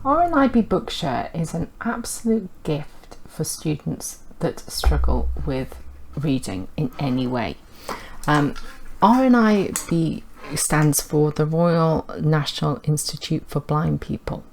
RNIB Bookshare is an absolute gift for students that struggle with reading in any way. RNIB stands for the Royal National Institute for Blind People,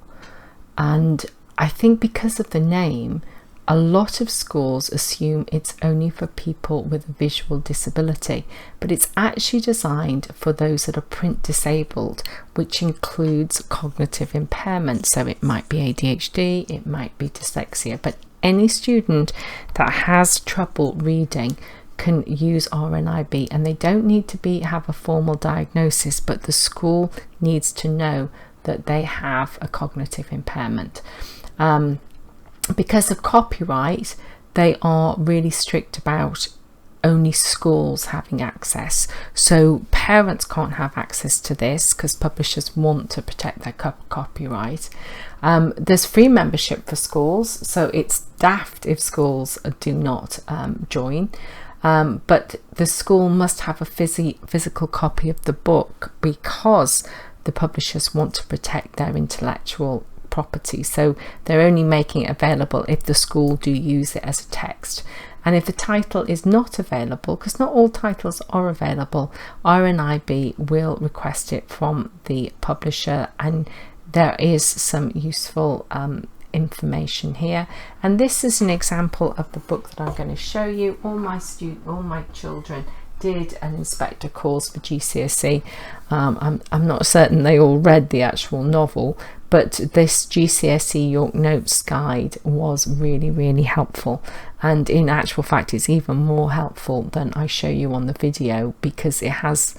and I think because of the name, a lot of schools assume it's only for people with a visual disability, but it's actually designed for those that are print disabled, which includes cognitive impairment. So it might be ADHD, it might be dyslexia, but any student that has trouble reading can use RNIB, and they don't need to have a formal diagnosis, but the school needs to know that they have a cognitive impairment. Because of copyright, they are really strict about only schools having access. So parents can't have access to this because publishers want to protect their copyright. There's free membership for schools, so it's daft if schools do not join. But the school must have a physical copy of the book because the publishers want to protect their intellectual property, so they're only making it available if the school do use it as a text. And if the title is not available, because not all titles are available, RNIB will request it from the publisher, and there is some useful information here. And this is an example of the book that I'm going to show you. All my children did an inspector course for GCSE. I'm not certain they all read the actual novel, but this GCSE York Notes guide was really helpful, and in actual fact it's even more helpful than I show you on the video, because it has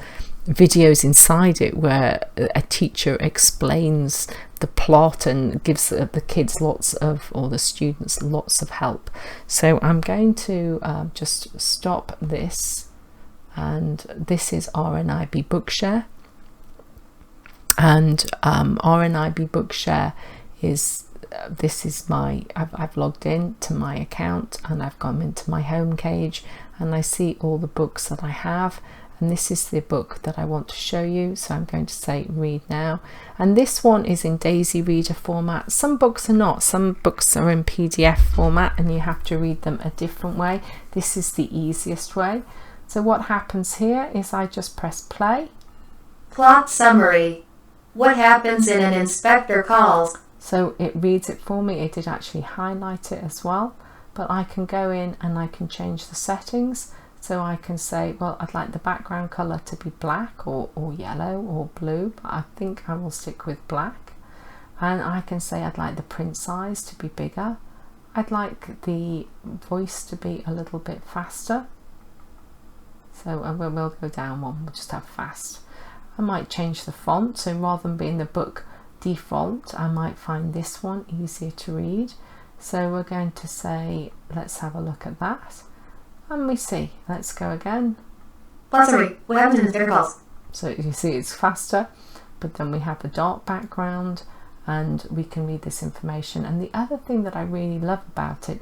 videos inside it where a teacher explains the plot and gives the kids or the students lots of help. So I'm going to just stop this, and this is RNIB Bookshare. And RNIB Bookshare is I've logged in to my account, and I've gone into my home page, and I see all the books that I have, and this is the book that I want to show you. So I'm going to say read now, and this one is in Daisy Reader format. Some books are not. Some books are in PDF format, and you have to read them a different way. This is the easiest way. So what happens here is I just press play. Plot summary. What happens in an inspector calls? So it reads it for me. It did actually highlight it as well, but I can go in and I can change the settings. So I can say, well, I'd like the background color to be black or yellow or blue, but I think I will stick with black. And I can say I'd like the print size to be bigger. I'd like the voice to be a little bit faster. So we'll go down one, we'll just have fast. I might change the font, so rather than being the book default, I might find this one easier to read. So we're going to say, let's have a look at that. And we see, let's go again. Sorry, what happens in inspector calls? So you see it's faster, but then we have a dark background and we can read this information. And the other thing that I really love about it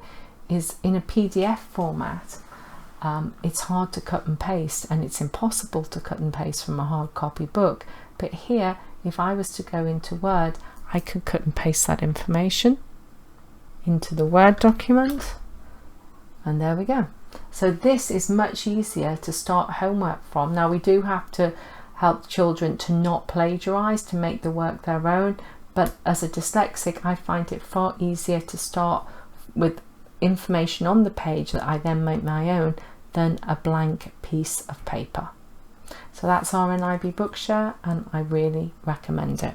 is in a PDF format, it's hard to cut and paste, and it's impossible to cut and paste from a hard copy book. But here, if I was to go into Word, I could cut and paste that information into the Word document, and there we go. So this is much easier to start homework from. Now we do have to help children to not plagiarize, to make the work their own, but as a dyslexic I find it far easier to start with information on the page that I then make my own than a blank piece of paper. So that's RNIB Bookshare, and I really recommend it.